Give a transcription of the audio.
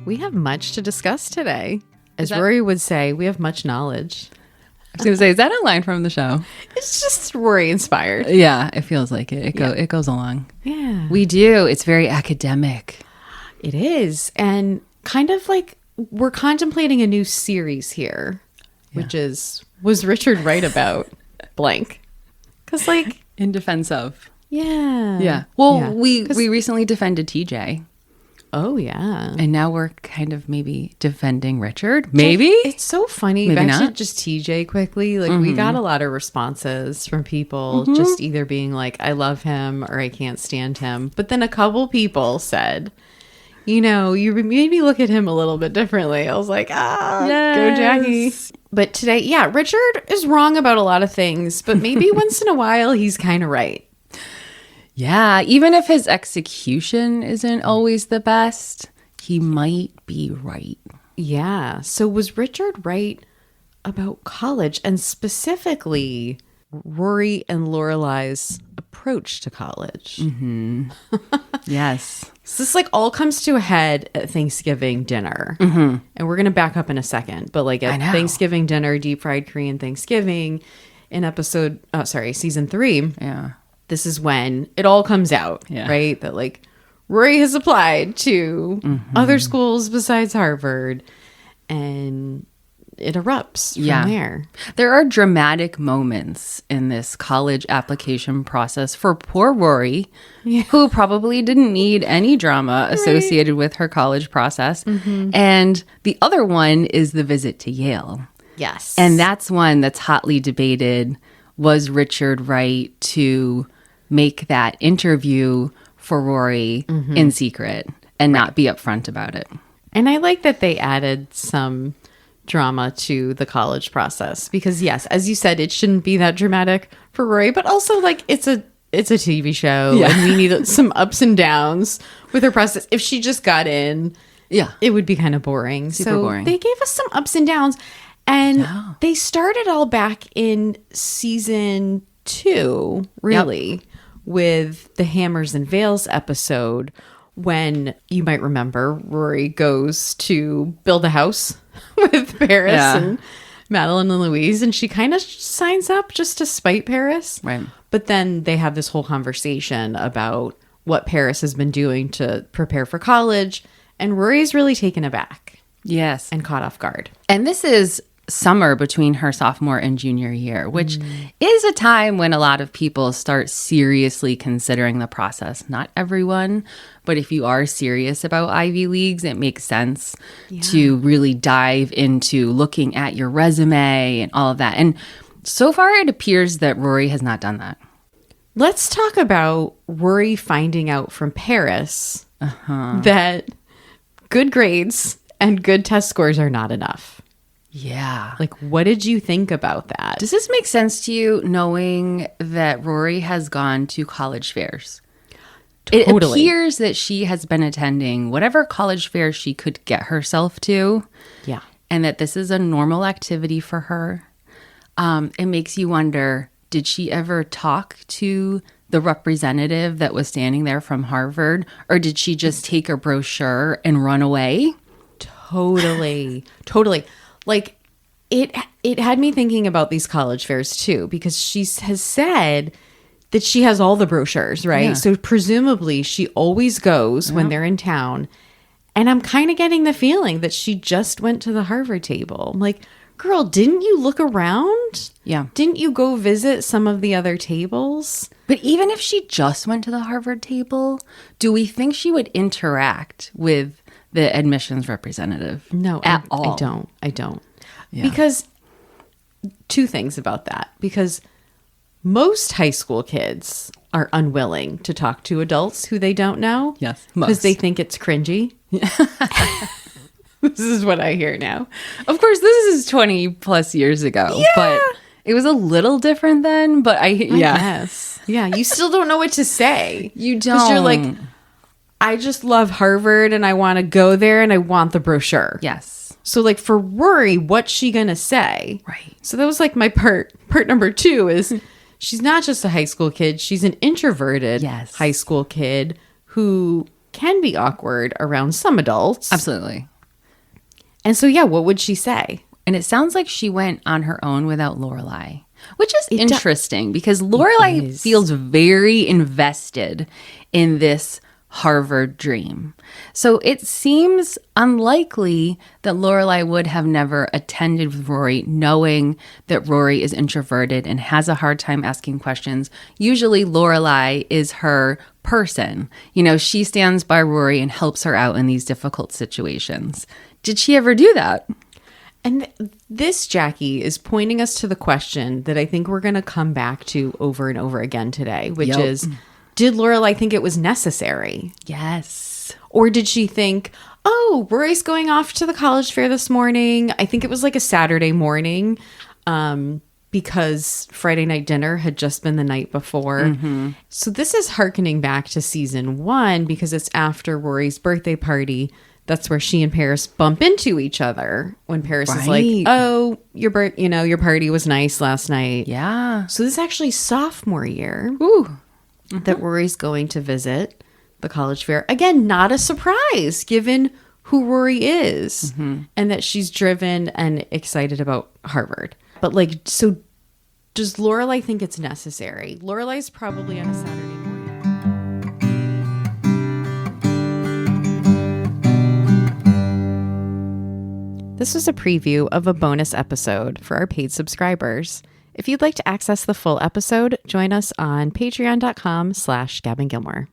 We have much to discuss today. As Rory would say, we have much knowledge. I was going to say, is that a line from the show? It's just Rory inspired. Yeah, it feels like it. It goes along. Yeah. We do. It's very academic. It is. And kind of like we're contemplating a new series here, which is, was Richard right about blank? Because like... In defense of. Yeah. Yeah. Well, we recently defended TJ. Oh, yeah. And now we're kind of maybe defending Richard. Maybe. It's so funny. Maybe Back to not. just TJ quickly. Like, we got a lot of responses from people just either being like, I love him or I can't stand him. But then a couple people said, you know, you made me look at him a little bit differently. I was like, go Jackie. But today, yeah, Richard is wrong about a lot of things, but maybe once in a while he's kind of right. Yeah, even if his execution isn't always the best, he might be right. Yeah. So was Richard right about college and specifically Rory and Lorelai's approach to college? Mm-hmm. Yes. So this like all comes to a head at Thanksgiving dinner. And we're going to back up in a second. But like at Thanksgiving dinner, deep fried Korean Thanksgiving in season 3. Yeah. This is when it all comes out, right? That like Rory has applied to other schools besides Harvard and it erupts from there. There are dramatic moments in this college application process for poor Rory, who probably didn't need any drama associated with her college process. And the other one is the visit to Yale. Yes. And that's one that's hotly debated. Was Richard right to make that interview for Rory in secret and not be upfront about it? And I like that they added some drama to the college process because, yes, as you said, it shouldn't be that dramatic for Rory, but also like it's a TV show and we need some ups and downs with her process. If she just got in, it would be kind of boring. Super boring. They gave us some ups and downs. And they started all back in season 2, really, with the Hammers and Veils episode when, you might remember, Rory goes to build a house with Paris and Madeline and Louise. And she kind of signs up just to spite Paris. Right. But then they have this whole conversation about what Paris has been doing to prepare for college. And Rory's really taken aback. Yes. And caught off guard. And this is summer between her sophomore and junior year, which is a time when a lot of people start seriously considering the process. Not everyone, but if you are serious about Ivy Leagues, it makes sense to really dive into looking at your resume and all of that. And so far, it appears that Rory has not done that. Let's talk about Rory finding out from Paris that good grades and good test scores are not enough. Yeah. Like, what did you think about that? Does this make sense to you, knowing that Rory has gone to college fairs? It appears that she has been attending whatever college fair she could get herself to. Yeah. And that this is a normal activity for her. It makes you wonder, did she ever talk to the representative that was standing there from Harvard? Or did she just take a brochure and run away? Totally. Like, it had me thinking about these college fairs, too, because she has said that she has all the brochures, right? Yeah. So presumably she always goes when they're in town. And I'm kind of getting the feeling that she just went to the Harvard table. I'm like, girl, didn't you look around? Yeah. Didn't you go visit some of the other tables? But even if she just went to the Harvard table, do we think she would interact with the admissions representative? No, at all. I don't. Yeah. Because two things about that. Because most high school kids are unwilling to talk to adults who they don't know. Yes, because they think it's cringy. This is what I hear now. Of course, this is 20 plus years ago, but it was a little different then. But Yes. Yeah, you still don't know what to say. You don't. Because you're like, I just love Harvard and I want to go there and I want the brochure. Yes. So like for Rory, what's she going to say? Right. So that was like my part number 2 is she's not just a high school kid. She's an introverted high school kid who can be awkward around some adults. Absolutely. And so, yeah, what would she say? And it sounds like she went on her own without Lorelai, which is interesting because Lorelai feels very invested in this Harvard dream. So it seems unlikely that Lorelai would have never attended with Rory, knowing that Rory is introverted and has a hard time asking questions. Usually Lorelai is her person. You know, she stands by Rory and helps her out in these difficult situations. Did she ever do that? And this, Jackie, is pointing us to the question that I think we're going to come back to over and over again today, which is, did Lorelai think it was necessary? Yes. Or did she think, oh, Rory's going off to the college fair this morning. I think it was like a Saturday morning because Friday night dinner had just been the night before. Mm-hmm. So this is hearkening back to season 1 because it's after Rory's birthday party. That's where she and Paris bump into each other when Paris is like, oh, your party was nice last night. Yeah. So this is actually sophomore year that Rory's going to visit the college fair. Again, not a surprise given who Rory is and that she's driven and excited about Harvard. But like, so does Lorelai think it's necessary? Lorelai's probably on a Saturday morning. This was a preview of a bonus episode for our paid subscribers. If you'd like to access the full episode, join us on patreon.com/Gabbing Gilmore.